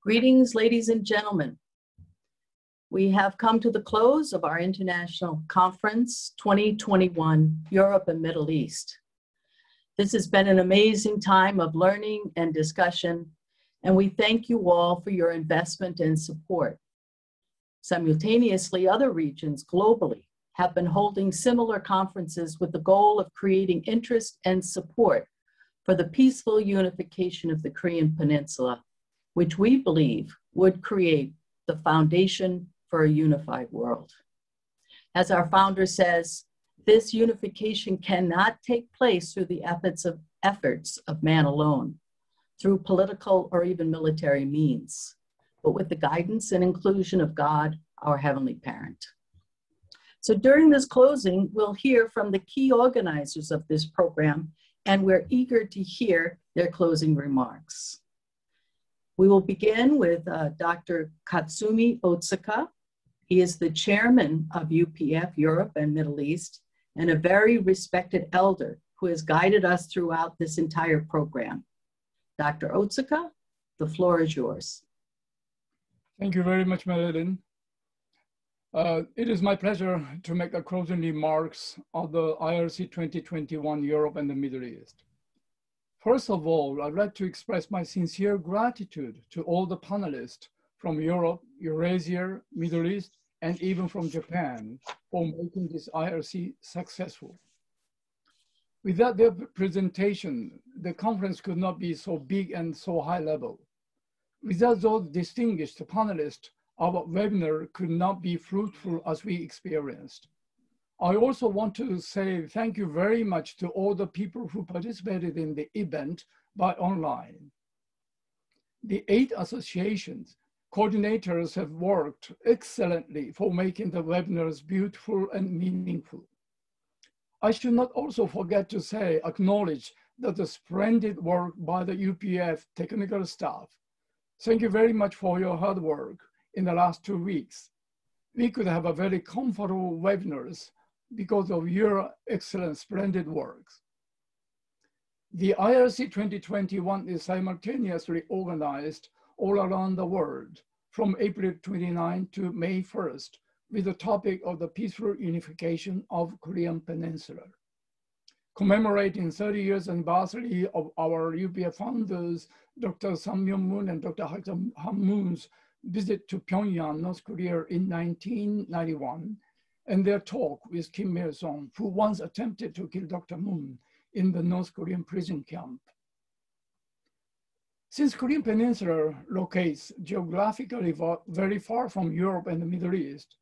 Greetings, ladies and gentlemen. We have come to the close of our International Conference 2021 Europe and Middle East. This has been an amazing time of learning and discussion, and we thank you all for your investment and support. Simultaneously, other regions globally have been holding similar conferences with the goal of creating interest and support for the peaceful unification of the Korean Peninsula, which we believe would create the foundation for a unified world. As our founder says, this unification cannot take place through the efforts of man alone, through political or even military means, but with the guidance and inclusion of God, our Heavenly Parent. So during this closing, we'll hear from the key organizers of this program, and we're eager to hear their closing remarks. We will begin with Dr. Katsumi Otsuka. He is the chairman of UPF Europe and Middle East and a very respected elder who has guided us throughout this entire program. Dr. Otsuka, the floor is yours. Thank you very much, Marilyn. It is my pleasure to make the closing remarks of the ILC 2021 Europe and the Middle East. First of all, I'd like to express my sincere gratitude to all the panelists from Europe, Eurasia, Middle East, and even from Japan for making this ILC successful. Without their presentation, the conference could not be so big and so high level. Without those distinguished panelists, our webinar could not be fruitful as we experienced. I also want to say thank you very much to all the people who participated in the event by online. The 8 associations, coordinators have worked excellently for making the webinars beautiful and meaningful. I should not also forget to acknowledge the splendid work by the UPF technical staff. Thank you very much for your hard work in the last 2 weeks. We could have a very comfortable webinars because of your excellent, splendid works. The ILC 2021 is simultaneously organized all around the world from April 29 to May 1st with the topic of the peaceful unification of Korean Peninsula. Commemorating 30 years anniversary of our UPF founders, Dr. Sam Myung-moon and Dr. Han-moon's visit to Pyongyang, North Korea in 1991, and their talk with Kim Il-sung, who once attempted to kill Dr. Moon in the North Korean prison camp. Since Korean Peninsula locates geographically very far from Europe and the Middle East,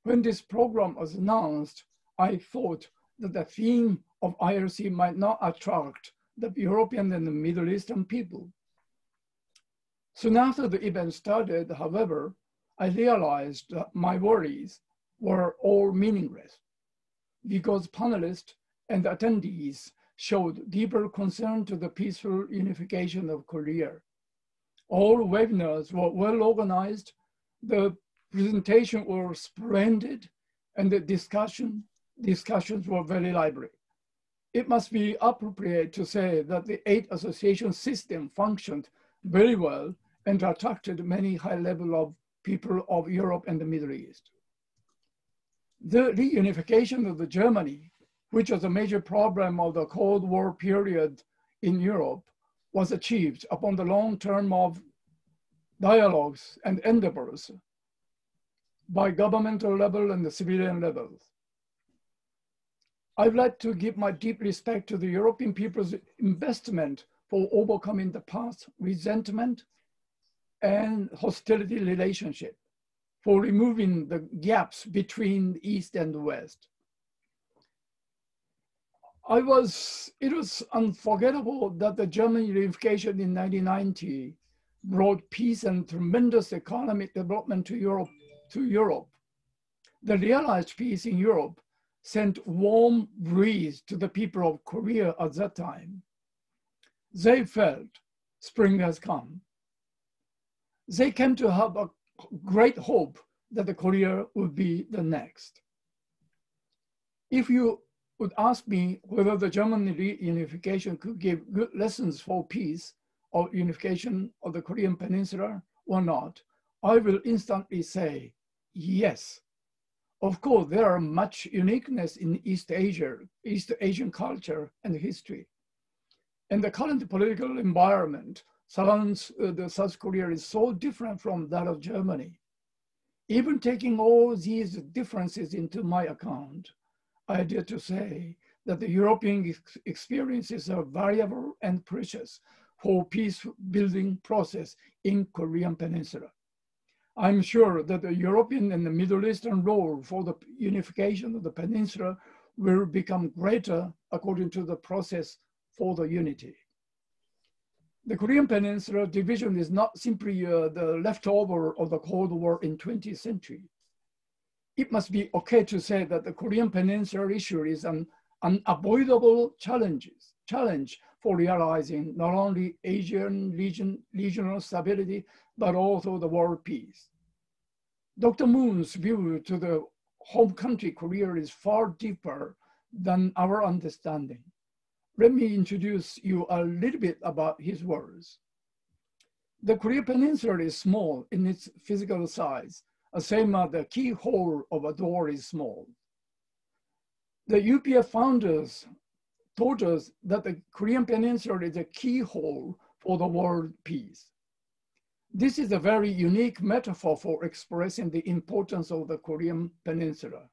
when this program was announced, I thought that the theme of ILC might not attract the European and the Middle Eastern people. Soon after the event started, however, I realized that my worries were all meaningless because panelists and attendees showed deeper concern to the peaceful unification of Korea. All webinars were well organized, the presentation were splendid, and the discussions were very lively. It must be appropriate to say that the 8 association system functioned very well and attracted many high level of people of Europe and the Middle East. The reunification of the Germany, which was a major problem of the Cold War period in Europe, was achieved upon the long term of dialogues and endeavors by governmental level and the civilian levels. I'd like to give my deep respect to the European people's investment for overcoming the past resentment and hostility relationship, for removing the gaps between the East and the West. It was unforgettable that the German unification in 1990 brought peace and tremendous economic development to Europe. The realized peace in Europe sent warm breeze to the people of Korea at that time. They felt spring has come. They came to have a great hope that the Korea would be the next. If you would ask me whether the German reunification could give good lessons for peace or unification of the Korean Peninsula or not, I will instantly say, yes. Of course, there are much uniqueness in East Asian culture and history. And the current political environment surrounds the South Korea is so different from that of Germany. Even taking all these differences into my account, I dare to say that the European experiences are variable and precious for peace building process in Korean Peninsula. I'm sure that the European and the Middle Eastern role for the unification of the peninsula will become greater according to the process for the unity. The Korean Peninsula division is not simply the leftover of the Cold War in 20th century. It must be okay to say that the Korean Peninsula issue is an unavoidable challenge for realizing not only Asian regional stability, but also the world peace. Dr. Moon's view to the home country Korea is far deeper than our understanding. Let me introduce you a little bit about his words. The Korean Peninsula is small in its physical size, the same as the keyhole of a door is small. The UPF founders told us that the Korean Peninsula is a keyhole for the world peace. This is a very unique metaphor for expressing the importance of the Korean Peninsula.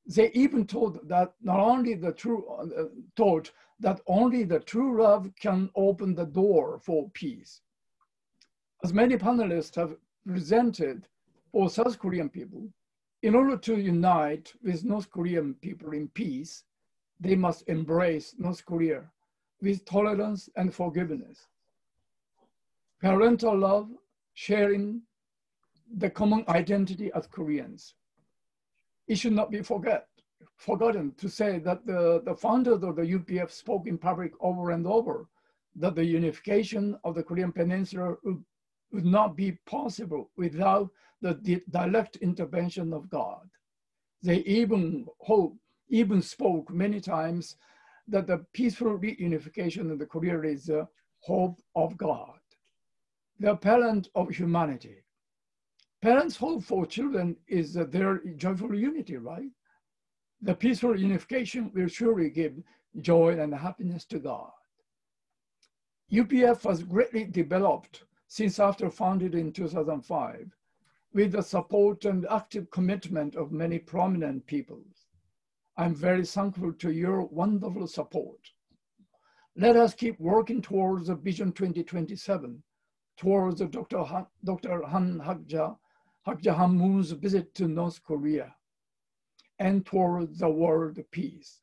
They even taught that only the true love can open the door for peace. As many panelists have presented for South Korean people, in order to unite with North Korean people in peace, they must embrace North Korea with tolerance and forgiveness. Parental love, sharing the common identity as Koreans. It should not be forgotten to say that the founders of the UPF spoke in public over and over that the unification of the Korean Peninsula would not be possible without the direct intervention of God. They even spoke many times that the peaceful reunification of the Korea is the hope of God, the parent of humanity. Parents' hope for children is their joyful unity, right? The peaceful unification will surely give joy and happiness to God. UPF has greatly developed since after founded in 2005, with the support and active commitment of many prominent people. I'm very thankful to your wonderful support. Let us keep working towards the Vision 2027, towards Dr. Han Moon's visit to North Korea, and towards the world peace.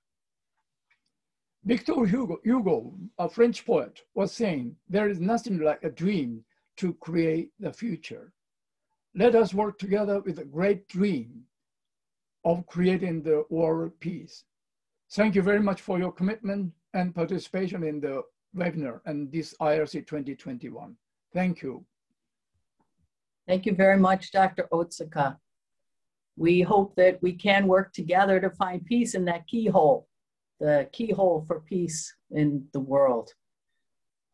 Victor Hugo, a French poet, was saying, there is nothing like a dream to create the future. Let us work together with a great dream of creating the world peace. Thank you very much for your commitment and participation in the webinar and this ILC 2021. Thank you. Thank you very much, Dr. Otsuka. We hope that we can work together to find peace in that keyhole, the keyhole for peace in the world.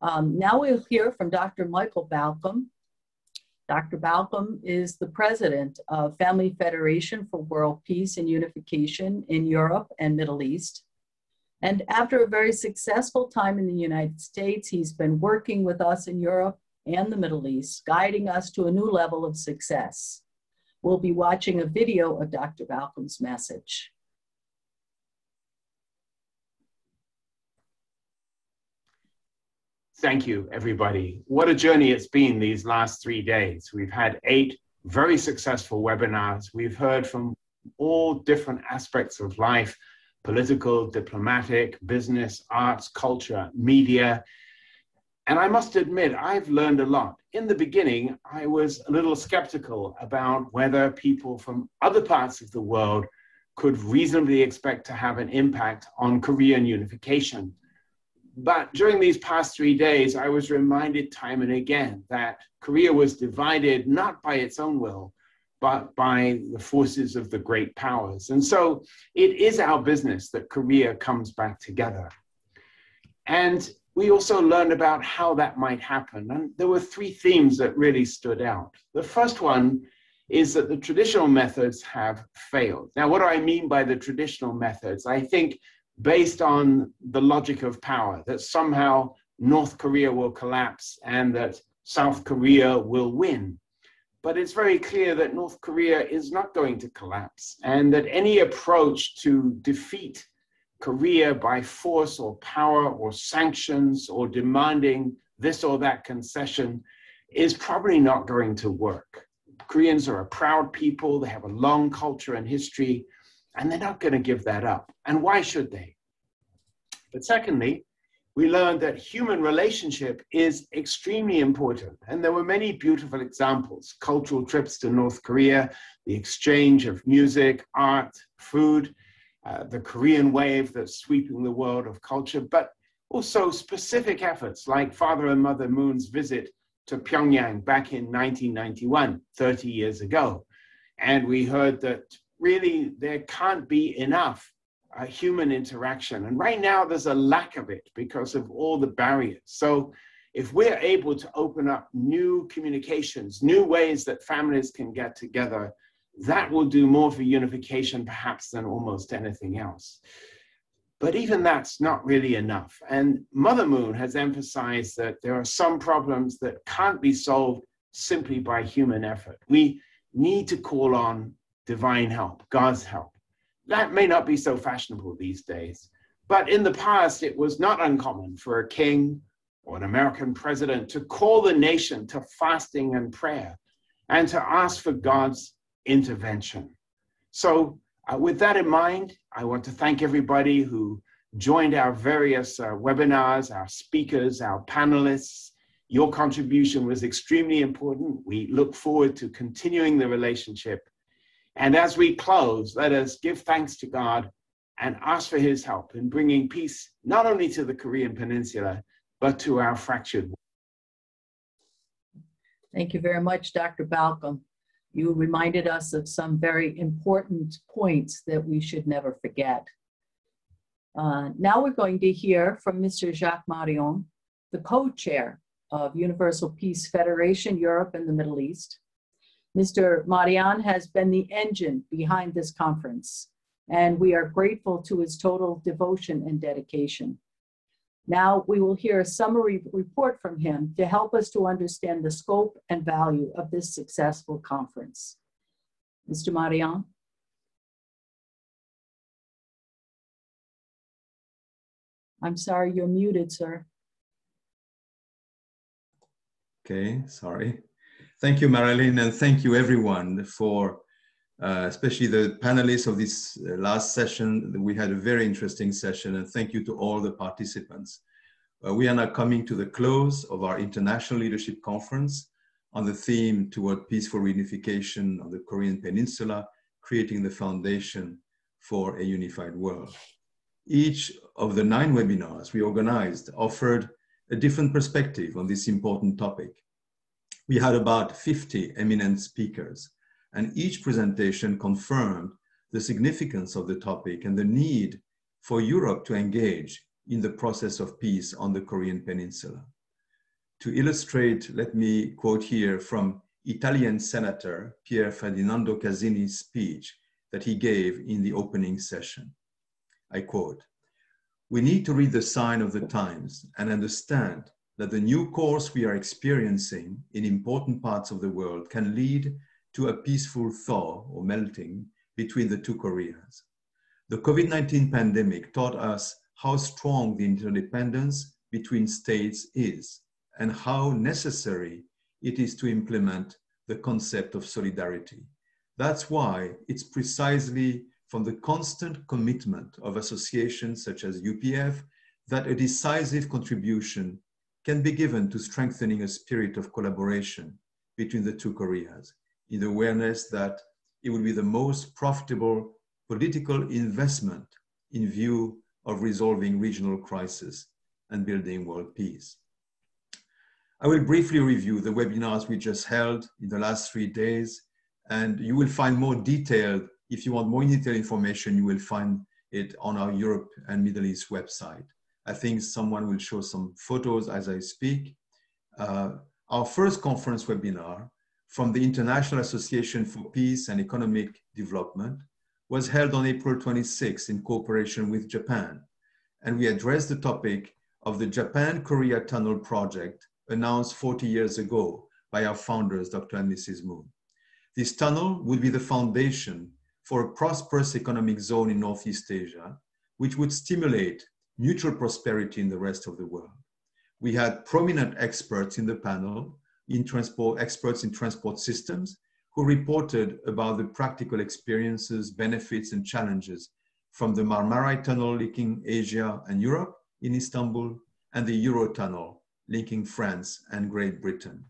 Now we'll hear from Dr. Michael Balcomb. Dr. Balcomb is the president of Family Federation for World Peace and Unification in Europe and Middle East. And after a very successful time in the United States, he's been working with us in Europe and the Middle East, guiding us to a new level of success. We'll be watching a video of Dr. Balcomb's message. Thank you, everybody. What a journey it's been these last 3 days. We've had 8 very successful webinars. We've heard from all different aspects of life, political, diplomatic, business, arts, culture, media. And I must admit, I've learned a lot. In the beginning, I was a little skeptical about whether people from other parts of the world could reasonably expect to have an impact on Korean unification. But during these past 3 days, I was reminded time and again that Korea was divided not by its own will, but by the forces of the great powers. And so it is our business that Korea comes back together. And we also learned about how that might happen. And there were three themes that really stood out. The first one is that the traditional methods have failed. Now, what do I mean by the traditional methods? I think based on the logic of power, that somehow North Korea will collapse and that South Korea will win. But it's very clear that North Korea is not going to collapse, and that any approach to defeat Korea by force or power or sanctions or demanding this or that concession is probably not going to work. Koreans are a proud people, they have a long culture and history, and they're not going to give that up. And why should they? But secondly, we learned that human relationship is extremely important. And there were many beautiful examples: cultural trips to North Korea, the exchange of music, art, food, the Korean wave that's sweeping the world of culture, but also specific efforts like Father and Mother Moon's visit to Pyongyang back in 1991, 30 years ago. And we heard that really there can't be enough human interaction. And right now there's a lack of it because of all the barriers. So if we're able to open up new communications, new ways that families can get together, that will do more for unification perhaps than almost anything else. But even that's not really enough. And Mother Moon has emphasized that there are some problems that can't be solved simply by human effort. We need to call on divine help, God's help. That may not be so fashionable these days, but in the past, it was not uncommon for a king or an American president to call the nation to fasting and prayer and to ask for God's intervention. So with that in mind, I want to thank everybody who joined our various webinars, our speakers, our panelists. Your contribution was extremely important. We look forward to continuing the relationship. And as we close, let us give thanks to God and ask for his help in bringing peace, not only to the Korean Peninsula, but to our fractured world. Thank you very much, Dr. Balcomb. You reminded us of some very important points that we should never forget. Now we're going to hear from Mr. Jacques Marion, the co-chair of Universal Peace Federation, Europe and the Middle East. Mr. Marion has been the engine behind this conference, and we are grateful to his total devotion and dedication. Now we will hear a summary report from him to help us to understand the scope and value of this successful conference. Mr. Marion. I'm sorry, you're muted, sir. Okay, sorry. Thank you, Marilyn, and thank you everyone for, especially the panelists of this last session. We had a very interesting session, and thank you to all the participants. We are now coming to the close of our International Leadership Conference on the theme toward peaceful reunification of the Korean Peninsula, creating the foundation for a unified world. Each of the 9 webinars we organized offered a different perspective on this important topic. We had about 50 eminent speakers, and each presentation confirmed the significance of the topic and the need for Europe to engage in the process of peace on the Korean Peninsula. To illustrate, let me quote here from Italian Senator Pier Ferdinando Casini's speech that he gave in the opening session. I quote, "We need to read the sign of the times and understand that the new course we are experiencing in important parts of the world can lead to a peaceful thaw or melting between the two Koreas. The COVID-19 pandemic taught us how strong the interdependence between states is and how necessary it is to implement the concept of solidarity. That's why it's precisely from the constant commitment of associations such as UPF that a decisive contribution can be given to strengthening a spirit of collaboration between the two Koreas, in the awareness that it will be the most profitable political investment in view of resolving regional crisis and building world peace." I will briefly review the webinars we just held in the last 3 days, and you will find more detailed, if you want more detailed information, you will find it on our Europe and Middle East website. I think someone will show some photos as I speak. Our first conference webinar from the International Association for Peace and Economic Development was held on April 26 in cooperation with Japan. And we addressed the topic of the Japan-Korea Tunnel project announced 40 years ago by our founders, Dr. and Mrs. Moon. This tunnel would be the foundation for a prosperous economic zone in Northeast Asia, which would stimulate mutual prosperity in the rest of the world. We had prominent experts in the panel, experts in transport systems, who reported about the practical experiences, benefits, and challenges from the Marmaray Tunnel linking Asia and Europe in Istanbul, and the Eurotunnel linking France and Great Britain.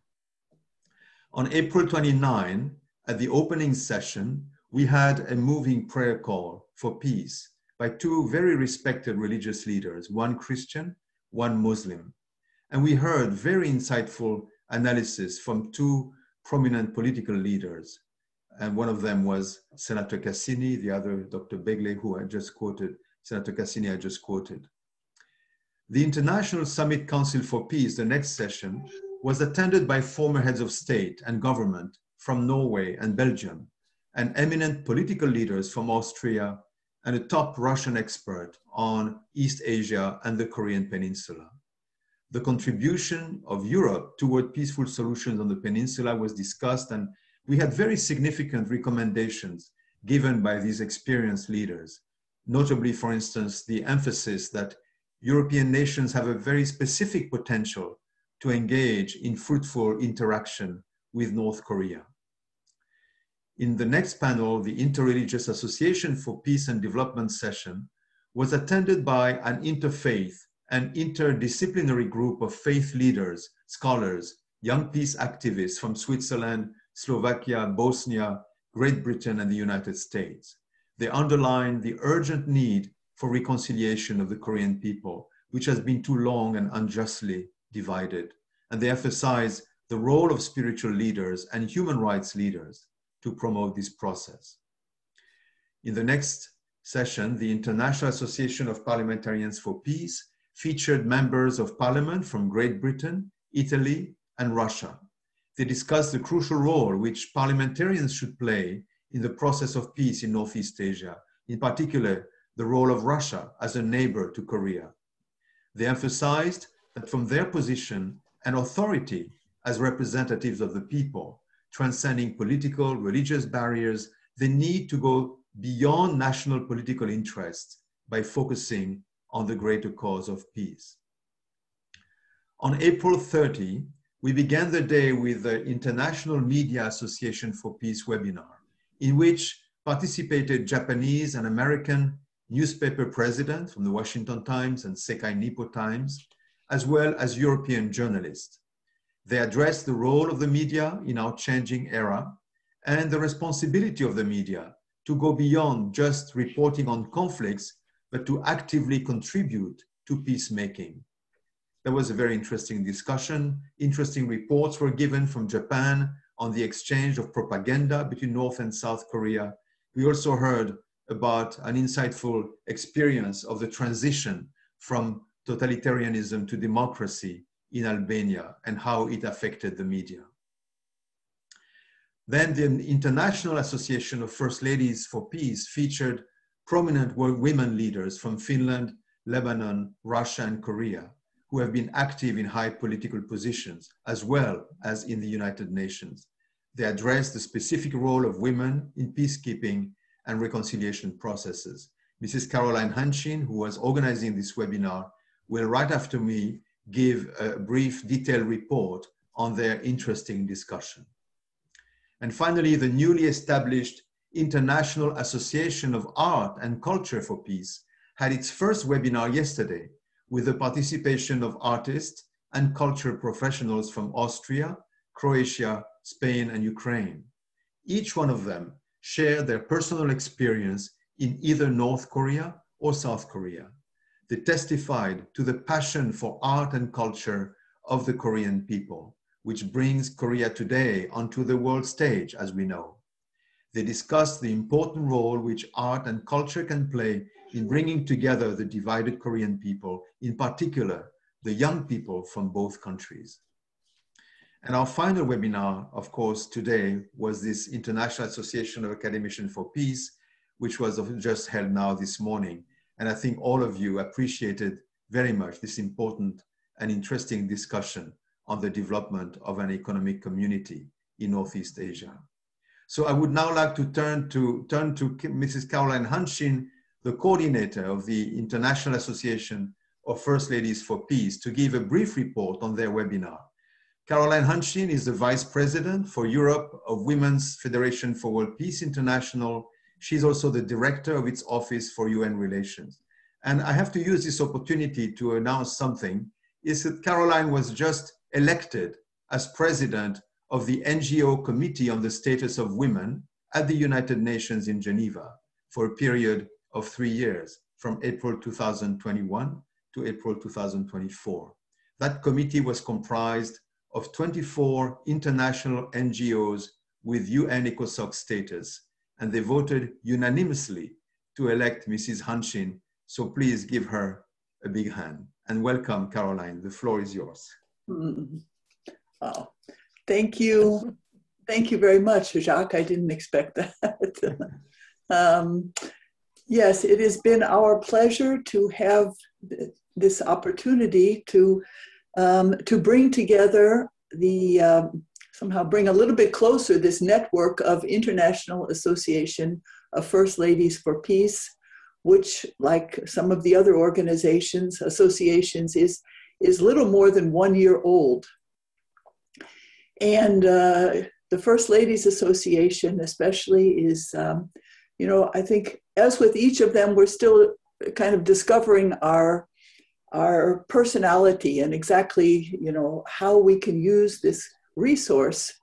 On April 29, at the opening session, we had a moving prayer call for peace by two very respected religious leaders, one Christian, one Muslim. And we heard very insightful analysis from two prominent political leaders. And one of them was Senator Cassini, the other Dr. Begley, who I just quoted, Senator Cassini I just quoted. The International Summit Council for Peace, the next session, was attended by former heads of state and government from Norway and Belgium, and eminent political leaders from Austria, and a top Russian expert on East Asia and the Korean Peninsula. The contribution of Europe toward peaceful solutions on the peninsula was discussed, and we had very significant recommendations given by these experienced leaders, notably, for instance, the emphasis that European nations have a very specific potential to engage in fruitful interaction with North Korea. In the next panel, the Interreligious Association for Peace and Development session was attended by an interfaith and interdisciplinary group of faith leaders, scholars, young peace activists from Switzerland, Slovakia, Bosnia, Great Britain, and the United States. They underlined the urgent need for reconciliation of the Korean people, which has been too long and unjustly divided. And they emphasized the role of spiritual leaders and human rights leaders to promote this process. In the next session, the International Association of Parliamentarians for Peace featured members of parliament from Great Britain, Italy, and Russia. They discussed the crucial role which parliamentarians should play in the process of peace in Northeast Asia, in particular, the role of Russia as a neighbor to Korea. They emphasized that from their position and authority as representatives of the people, transcending political, religious barriers, they need to go beyond national political interests by focusing on the greater cause of peace. On April 30, we began the day with the International Media Association for Peace webinar, in which participated Japanese and American newspaper presidents from the Washington Times and Sekai Nippo Times, as well as European journalists. They addressed the role of the media in our changing era and the responsibility of the media to go beyond just reporting on conflicts, but to actively contribute to peacemaking. There was a very interesting discussion. Interesting reports were given from Japan on the exchange of propaganda between North and South Korea. We also heard about an insightful experience of the transition from totalitarianism to democracy in Albania and how it affected the media. Then the International Association of First Ladies for Peace featured prominent women leaders from Finland, Lebanon, Russia, and Korea, who have been active in high political positions, as well as in the United Nations. They addressed the specific role of women in peacekeeping and reconciliation processes. Mrs. Caroline Handschin, who was organizing this webinar, will right after me give a brief detailed report on their interesting discussion. And finally, the newly established International Association of Art and Culture for Peace had its first webinar yesterday with the participation of artists and culture professionals from Austria, Croatia, Spain, and Ukraine. Each one of them shared their personal experience in either North Korea or South Korea. They testified to the passion for art and culture of the Korean people, which brings Korea today onto the world stage, as we know. They discussed the important role which art and culture can play in bringing together the divided Korean people, in particular, the young people from both countries. And our final webinar, of course, today was this International Association of Academicians for Peace, which was just held now this morning. And I think all of you appreciated very much this important and interesting discussion on the development of an economic community in Northeast Asia. So I would now like to turn to Mrs. Carolyn Handschin, the coordinator of the International Association of First Ladies for Peace, to give a brief report on their webinar. Carolyn Handschin is the Vice President for Europe of Women's Federation for World Peace International. She's also the Director of its Office for UN Relations. And I have to use this opportunity to announce something, is that Caroline was just elected as President of the NGO Committee on the Status of Women at the United Nations in Geneva for a period of 3 years, from April 2021 to April 2024. That committee was comprised of 24 international NGOs with UN ECOSOC status, and they voted unanimously to elect Mrs. Handschin. So please give her a big hand. And welcome, Caroline. The floor is yours. Oh, thank you. Thank you very much, Jacques. I didn't expect that. Yes, it has been our pleasure to have this opportunity to bring together somehow bring a little bit closer this network of International Association of First Ladies for Peace, which, like some of the other organizations, associations, is little more than 1 year old. And the First Ladies Association especially is, you know, I think as with each of them, we're still kind of discovering our personality and exactly, you know, how we can use this resource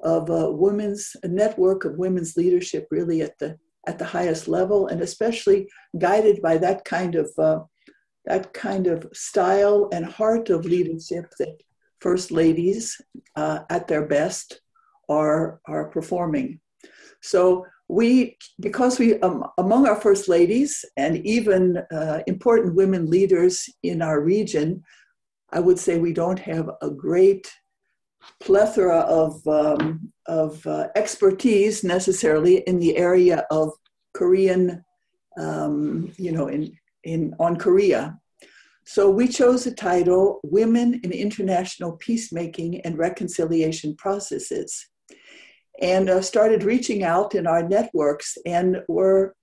of a network of women's leadership really at the highest level, and especially guided by that kind of style and heart of leadership that First Ladies at their best are performing. So because we, among our First Ladies and even important women leaders in our region, I would say we don't have a great plethora of expertise necessarily in the area of Korean, you know, on Korea. So we chose the title, Women in International Peacemaking and Reconciliation Processes, and started reaching out in our networks, and we're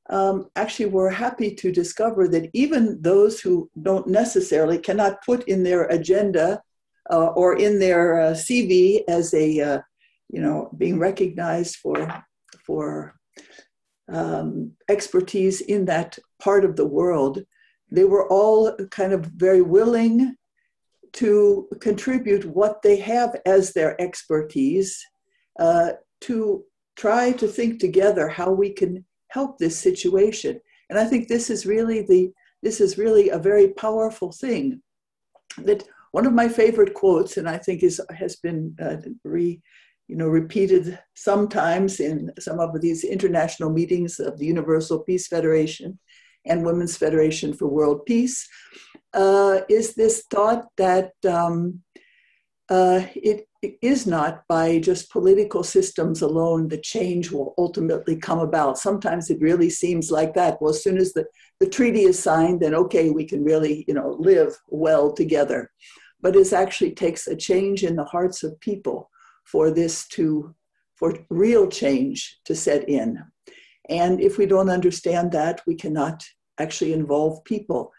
happy to discover that even those who cannot put in their agenda or in their CV as a, you know, being recognized for expertise in that part of the world, they were all kind of very willing to contribute what they have as their expertise to try to think together how we can help this situation. And I think this is really a very powerful thing. That one of my favorite quotes, and I think has been repeated sometimes in some of these international meetings of the Universal Peace Federation and Women's Federation for World Peace, is this thought that it is not by just political systems alone that change will ultimately come about. Sometimes it really seems like that. Well, as soon as the treaty is signed, then okay, we can really, you know, live well together. But it actually takes a change in the hearts of people for real change to set in. And if we don't understand that, we cannot actually involve people.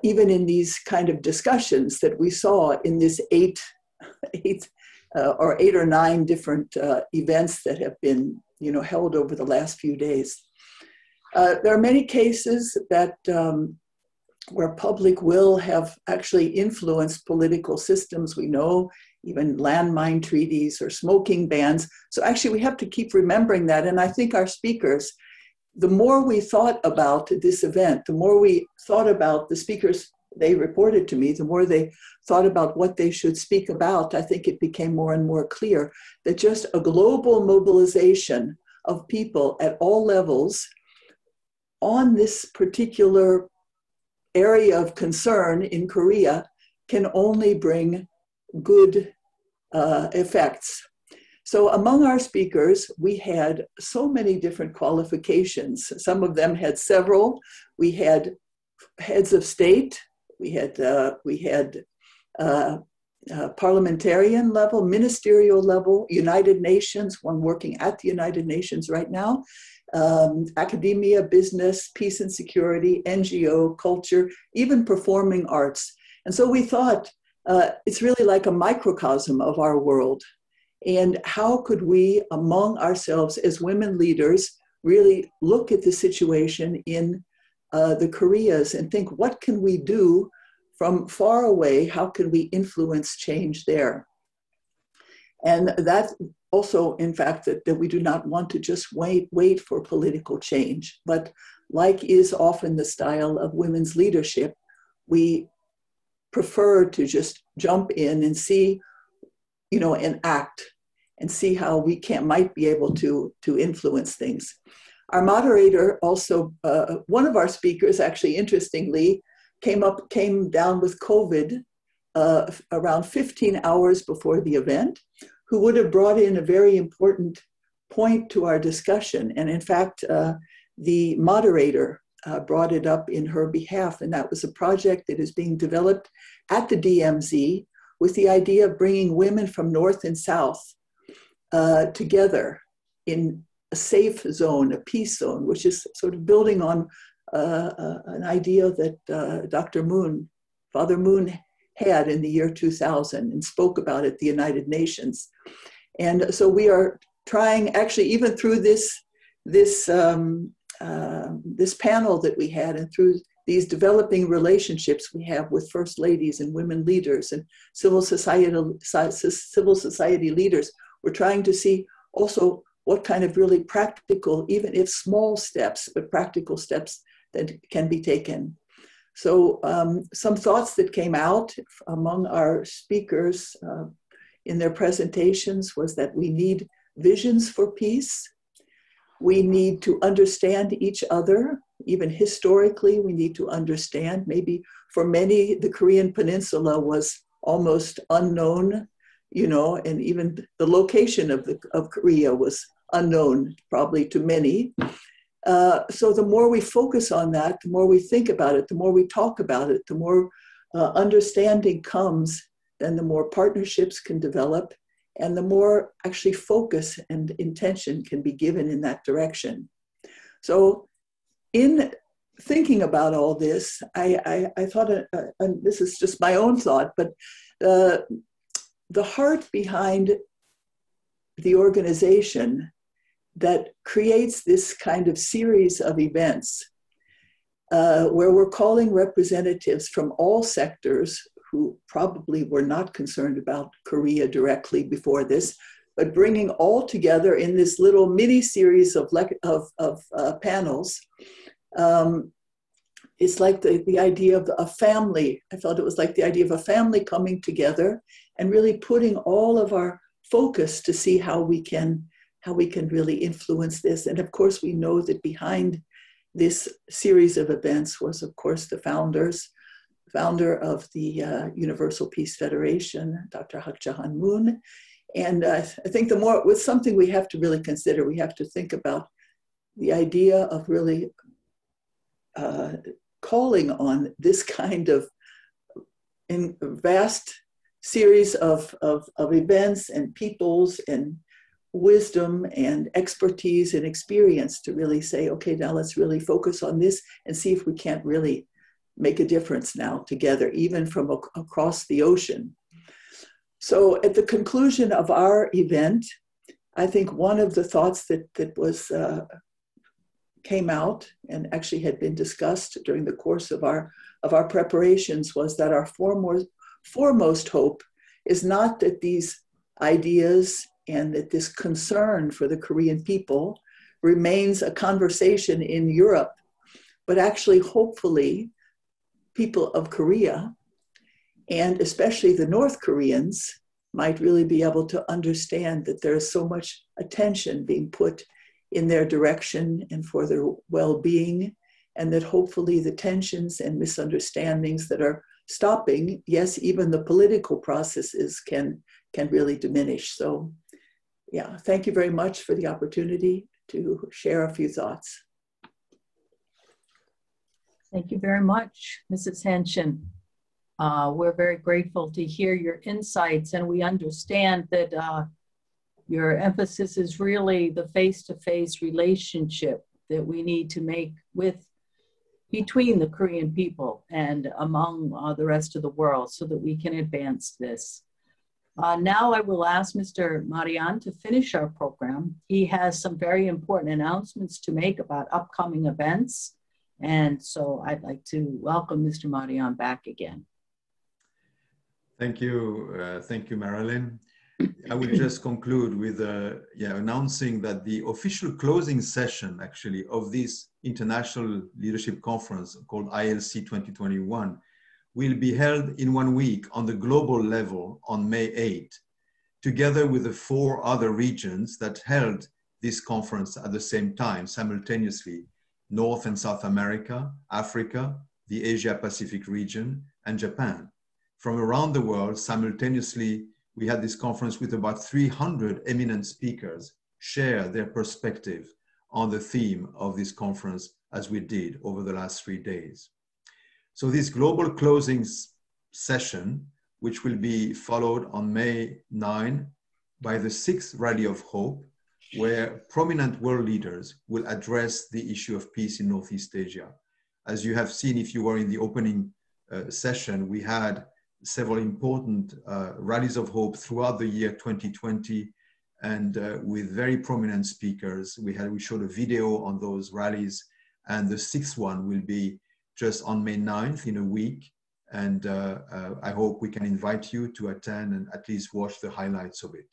Even in these kind of discussions that we saw in this eight or nine different events that have been, you know, held over the last few days. There are many cases that where public will have actually influenced political systems. We know even landmine treaties or smoking bans. So actually we have to keep remembering that. And I think our speakers, the more we thought about this event, the more we thought about the speakers, they reported to me, the more they thought about what they should speak about, I think it became more and more clear that just a global mobilization of people at all levels on this particular area of concern in Korea can only bring good effects. So among our speakers, we had so many different qualifications. Some of them had several. We had heads of state. We had parliamentarian level, ministerial level, United Nations, one working at the United Nations right now, academia, business, peace and security, NGO, culture, even performing arts. And so we thought it's really like a microcosm of our world. And how could we, among ourselves as women leaders, really look at the situation in the Koreas and think, what can we do from far away? How can we influence change there? And that also, in fact, that we do not want to just wait for political change, but like is often the style of women's leadership, we prefer to just jump in and see, and act and see how we might be able to influence things. Our moderator also, one of our speakers actually, interestingly, came down with COVID around 15 hours before the event, who would have brought in a very important point to our discussion. And in fact, the moderator brought it up in her behalf. And that was a project that is being developed at the DMZ with the idea of bringing women from North and South together in a safe zone, a peace zone, which is sort of building on an idea that Father Moon had in the year 2000 and spoke about at the United Nations. And so we are trying, actually, even through this panel that we had and through these developing relationships we have with first ladies and women leaders and civil society leaders, we're trying to see also what kind of really practical, even if small steps, but practical steps that can be taken. So some thoughts that came out among our speakers in their presentations was that we need visions for peace. We need to understand each other. Even historically, we need to understand. Maybe for many, the Korean Peninsula was almost unknown, and even the location of Korea was unknown, probably to many. So the more we focus on that, the more we think about it, the more we talk about it, the more understanding comes, then the more partnerships can develop, and the more actually focus and intention can be given in that direction. So in thinking about all this, I thought, and this is just my own thought, but the heart behind the organization that creates this kind of series of events where we're calling representatives from all sectors who probably were not concerned about Korea directly before this, but bringing all together in this little mini series of panels. It's like the idea of a family. I felt it was like the idea of a family coming together and really putting all of our focus to see how we can really influence this. And of course, we know that behind this series of events was, of course, the founder of the Universal Peace Federation, Dr. Hak Jahan Moon. And I think with something we have to really consider, we have to think about the idea of really calling on this kind of vast series of events and peoples and wisdom and expertise and experience to really say, okay, now let's really focus on this and see if we can't really make a difference now together, even from across the ocean. So at the conclusion of our event, I think one of the thoughts that was came out and actually had been discussed during the course of our preparations was that our foremost hope is not that these ideas and that this concern for the Korean people remains a conversation in Europe, but actually, hopefully, people of Korea, and especially the North Koreans, might really be able to understand that there is so much attention being put in their direction and for their well-being, and that hopefully the tensions and misunderstandings that are stopping, yes, even the political processes can really diminish. So yeah, thank you very much for the opportunity to share a few thoughts. Thank you very much, Mrs. Handschin. We're very grateful to hear your insights, and we understand that your emphasis is really the face-to-face relationship that we need to make between the Korean people and among the rest of the world so that we can advance this. Now I will ask Mr. Marion to finish our program. He has some very important announcements to make about upcoming events. And so I'd like to welcome Mr. Marion back again. Thank you. Thank you, Marilyn. I will just conclude with announcing that the official closing session, actually, of this International Leadership Conference called ILC 2021 will be held in 1 week on the global level on May 8, together with the 4 other regions that held this conference at the same time, simultaneously: North and South America, Africa, the Asia-Pacific region, and Japan. From around the world, simultaneously, we had this conference with about 300 eminent speakers share their perspective on the theme of this conference, as we did over the last 3 days. So this global closing session, which will be followed on May 9 by the 6th Rally of Hope, where prominent world leaders will address the issue of peace in Northeast Asia. As you have seen, if you were in the opening session, we had several important rallies of hope throughout the year 2020, and with very prominent speakers. We showed a video on those rallies, and the 6th one will be just on May 9th in a week. And I hope we can invite you to attend and at least watch the highlights of it.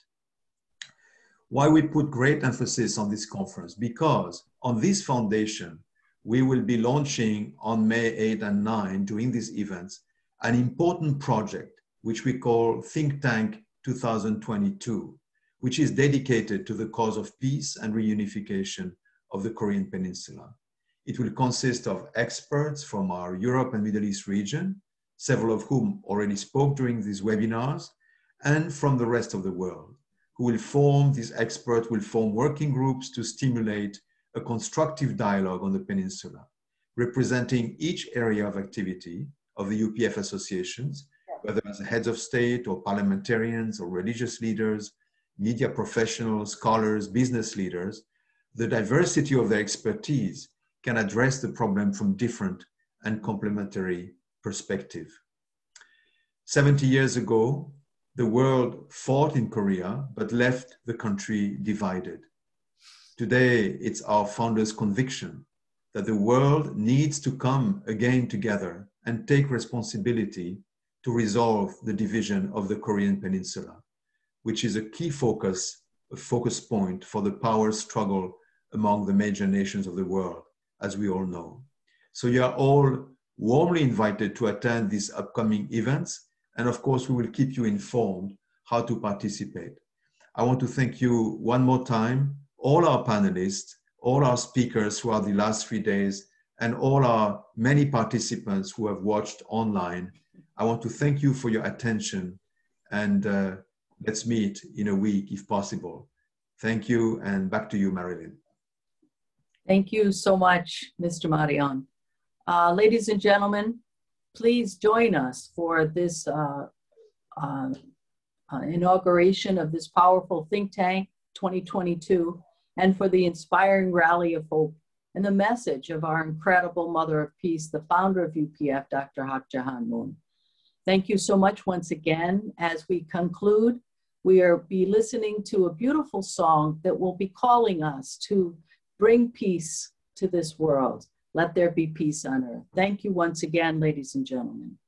Why we put great emphasis on this conference? Because on this foundation, we will be launching on May 8 and 9 during these events an important project which we call Think Tank 2022, which is dedicated to the cause of peace and reunification of the Korean Peninsula. It will consist of experts from our Europe and Middle East region, several of whom already spoke during these webinars, and from the rest of the world, who will form, these experts will form working groups to stimulate a constructive dialogue on the peninsula, representing each area of activity of the UPF associations, whether as heads of state or parliamentarians or religious leaders, media professionals, scholars, business leaders. The diversity of their expertise can address the problem from different and complementary perspectives. 70 years ago, the world fought in Korea, but left the country divided. Today, it's our founders' conviction that the world needs to come again together and take responsibility to resolve the division of the Korean Peninsula, which is a key focus point for the power struggle among the major nations of the world, as we all know. So you are all warmly invited to attend these upcoming events, and of course we will keep you informed how to participate. I want to thank you one more time, all our panelists, all our speakers throughout the last 3 days, and all our many participants who have watched online. I want to thank you for your attention, and let's meet in a week if possible. Thank you, and back to you, Marilyn. Thank you so much, Mr. Marion. Ladies and gentlemen, please join us for this inauguration of this powerful Think Tank 2022, and for the inspiring Rally of Hope and the message of our incredible Mother of Peace, the founder of UPF, Dr. Hak Jahan Moon. Thank you so much once again. As we conclude, we will be listening to a beautiful song that will be calling us to bring peace to this world. Let there be peace on earth. Thank you once again, ladies and gentlemen.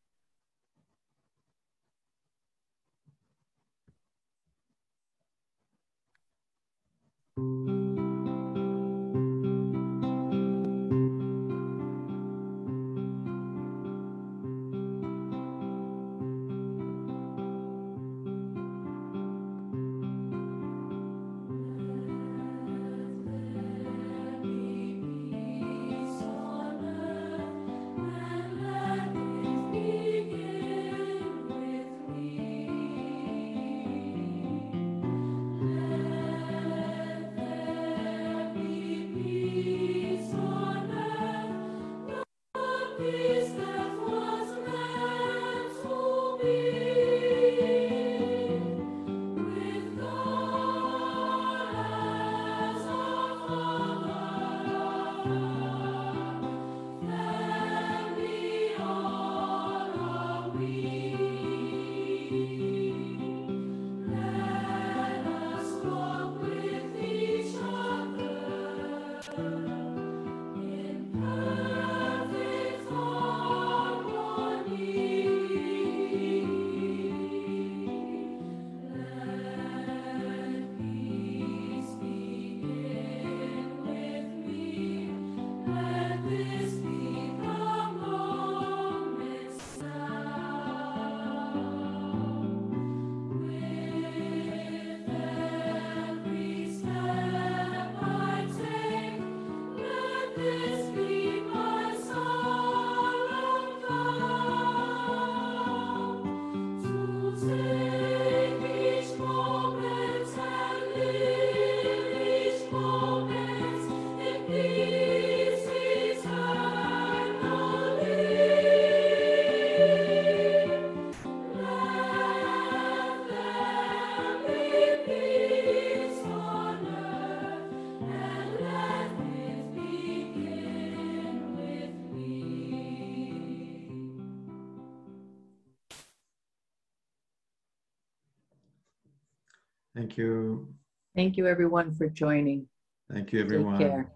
Thank you. Thank you, everyone, for joining. Thank you, everyone. Take care.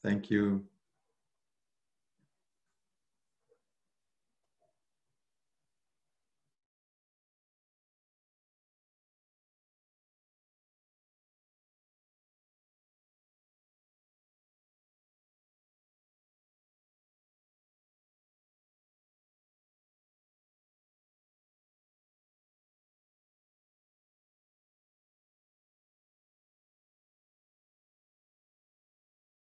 Thank you.